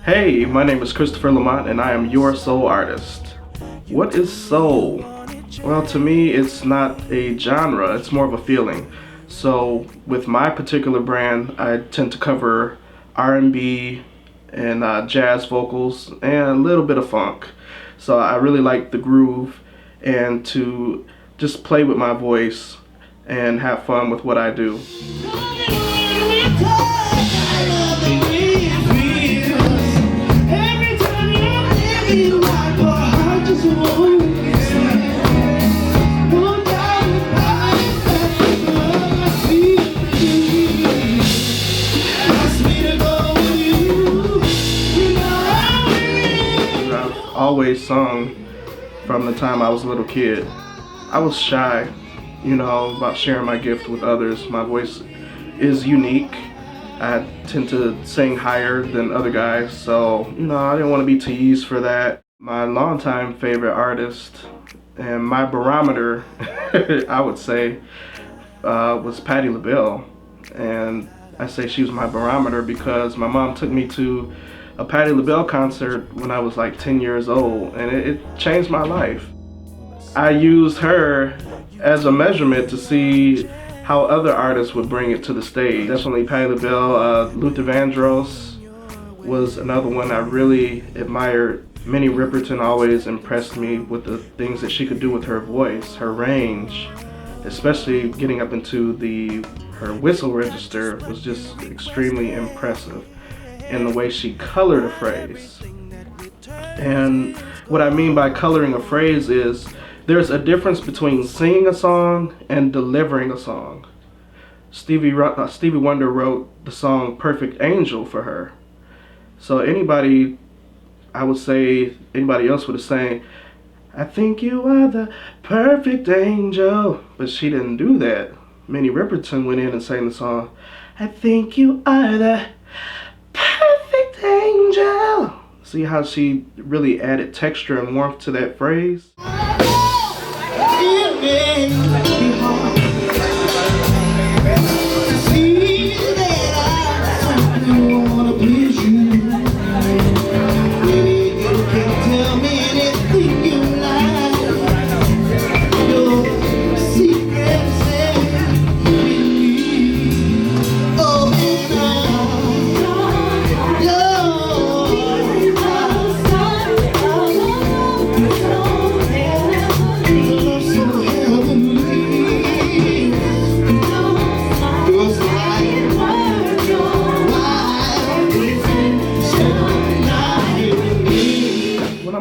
Hey, my name is Kristopher Lamont and I am your soul artist. What is soul? Well, to me, it's not a genre, it's more of a feeling. So, with my particular brand, I tend to cover R&B and jazz vocals and a little bit of funk. So, I really like the groove and to just play with my voice and have fun with what I do. I've always sung from the time I was a little kid. I was shy, about sharing my gift with others. My voice is unique. I tend to sing higher than other guys, so, I didn't want to be teased for that. My longtime favorite artist and my barometer, I would say, was Patti LaBelle. And I say she was my barometer because my mom took me to a Patti LaBelle concert when I was like 10 years old, and it changed my life. I used her as a measurement to see how other artists would bring it to the stage. Definitely Patti LaBelle. Luther Vandross was another one I really admired. Minnie Riperton always impressed me with the things that she could do with her voice, her range, especially getting up into her whistle register was just extremely impressive. And the way she colored a phrase. And what I mean by coloring a phrase is there's a difference between singing a song and delivering a song. Stevie Wonder wrote the song Perfect Angel for her. So anybody else would have sang, I think you are the perfect angel. But she didn't do that. Minnie Riperton went in and sang the song, I think you are the perfect angel. See how she really added texture and warmth to that phrase?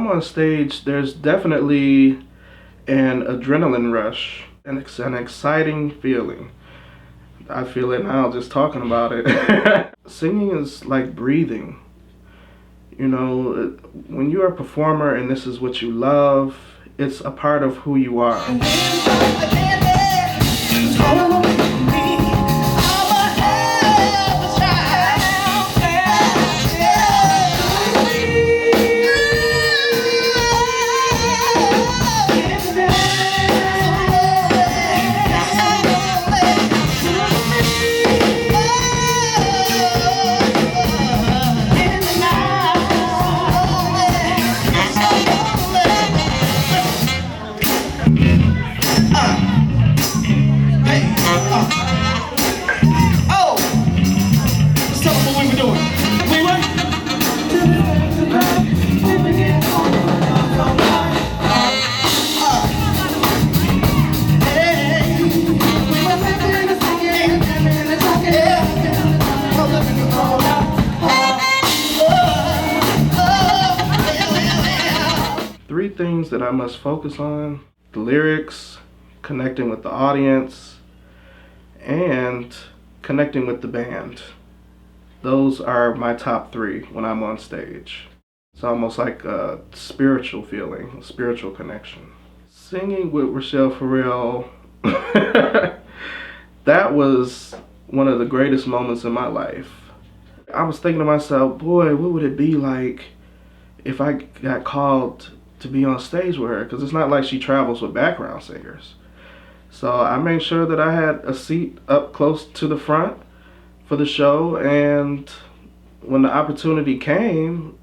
On stage, there's definitely an adrenaline rush, and it's an exciting feeling. I feel it now just talking about it. Singing is like breathing. When you're a performer and this is what you love, it's a part of who you are. Three things that I must focus on: the lyrics, connecting with the audience, and connecting with the band. Those are my top three when I'm on stage. It's almost like a spiritual feeling, a spiritual connection. Singing with Rochelle Farrell, that was one of the greatest moments in my life. I was thinking to myself, boy, what would it be like if I got called to be on stage with her? Because it's not like she travels with background singers. So I made sure that I had a seat up close to the front for the show, and when the opportunity came,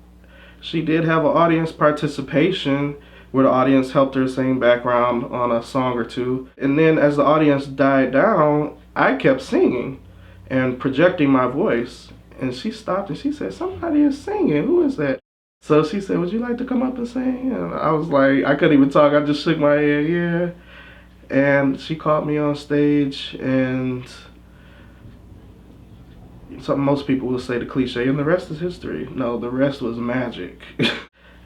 she did have an audience participation where the audience helped her sing background on a song or two. And then as the audience died down, I kept singing and projecting my voice. And she stopped and she said, "Somebody is singing. Who is that?" So she said, "Would you like to come up and sing?" And I was like, I couldn't even talk. I just shook my head, yeah. And she called me on stage, and something most people will say, the cliche, and the rest is history. No, the rest was magic.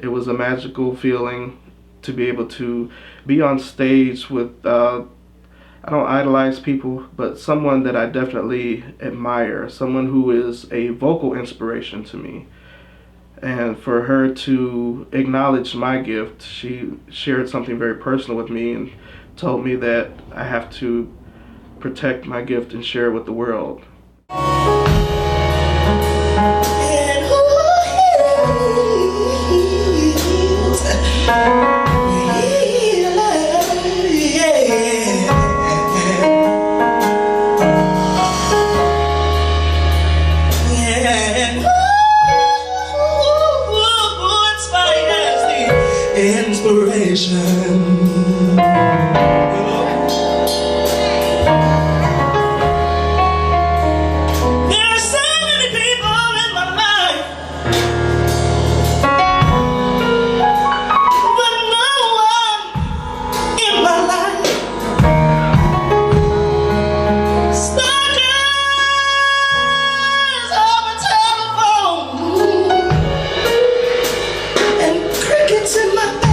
It was a magical feeling to be able to be on stage with, I don't idolize people, but someone that I definitely admire, someone who is a vocal inspiration to me. And for her to acknowledge my gift, she shared something very personal with me and told me that I have to protect my gift and share it with the world. Inspiration. There are so many people in my life, but no one in my life. Stalkers on the telephone and crickets in my bed.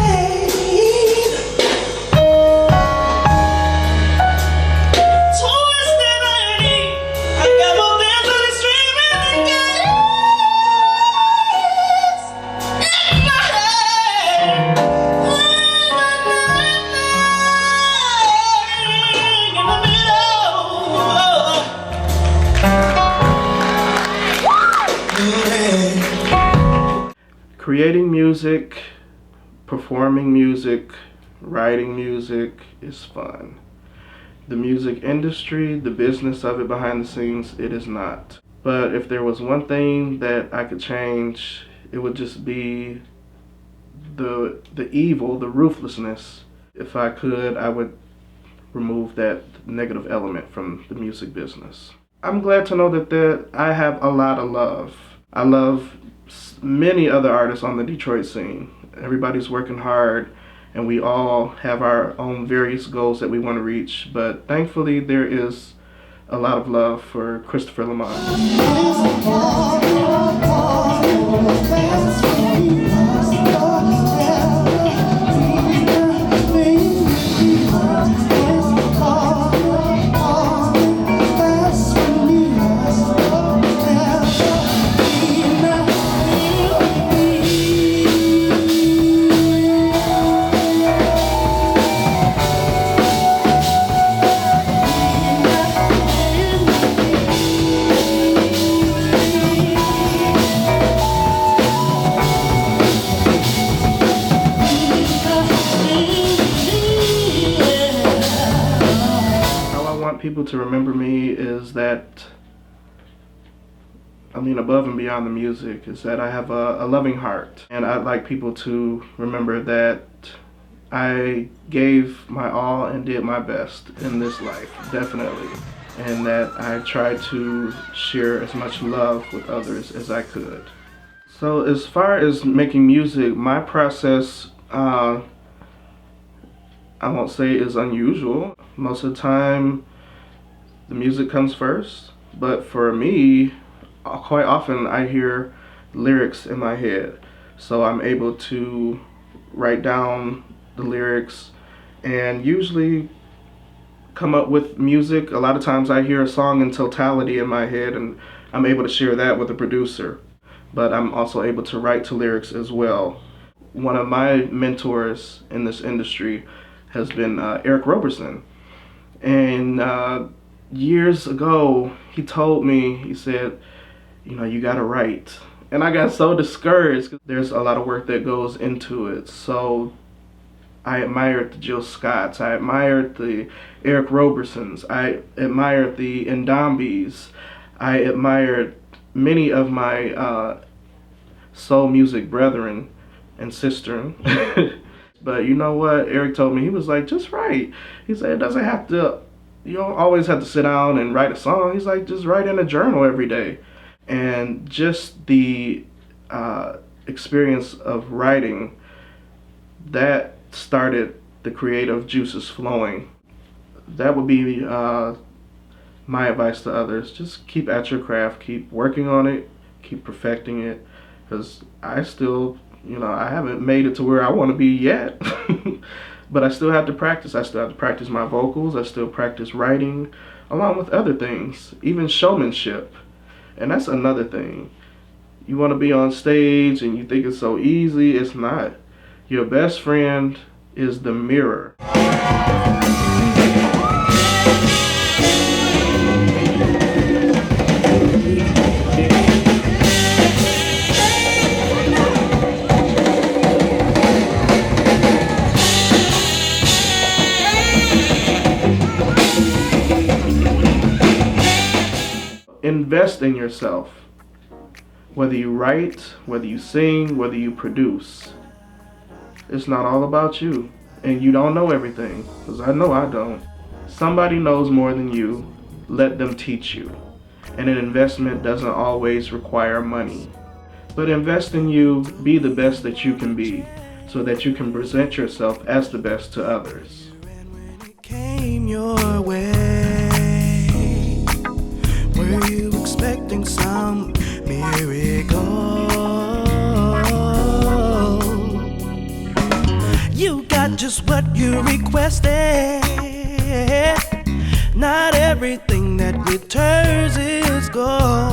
Creating music, performing music, writing music is fun. The music industry, the business of it behind the scenes, it is not. But if there was one thing that I could change, it would just be the evil, the ruthlessness. If I could, I would remove that negative element from the music business. I'm glad to know that I have a lot of love. I love many other artists on the Detroit scene. Everybody's working hard, and we all have our own various goals that we want to reach, but thankfully there is a lot of love for Kristopher Lamont. People to remember me is that, above and beyond the music, is that I have a loving heart. And I'd like people to remember that I gave my all and did my best in this life, definitely. And that I tried to share as much love with others as I could. So as far as making music, my process, I won't say is unusual. Most of the time, the music comes first, but for me, quite often I hear lyrics in my head. So I'm able to write down the lyrics and usually come up with music. A lot of times I hear a song in totality in my head and I'm able to share that with the producer. But I'm also able to write to lyrics as well. One of my mentors in this industry has been Eric Roberson. And years ago, he told me, he said, you gotta write. And I got so discouraged. There's a lot of work that goes into it. So I admired the Jill Scotts, I admired the Eric Robersons, I admired the Ndombis, I admired many of my soul music brethren and sistren. But you know what? Eric told me, he was like, just write. He said, it doesn't have to, you don't always have to sit down and write a song. He's like, just write in a journal every day. And just the experience of writing, that started the creative juices flowing. That would be my advice to others. Just keep at your craft, keep working on it, keep perfecting it, because I still, I haven't made it to where I want to be yet. But I still have to practice. I still have to practice my vocals. I still practice writing, along with other things, even showmanship. And that's another thing. You want to be on stage and you think it's so easy. It's not. Your best friend is the mirror. Invest in yourself. Whether you write, whether you sing, whether you produce. It's not all about you. And you don't know everything, because I know I don't. Somebody knows more than you. Let them teach you. And an investment doesn't always require money. But invest in you, be the best that you can be, so that you can present yourself as the best to others. When it came your way, were you expecting some miracle? You got just what you requested. Not everything that glitters is gold.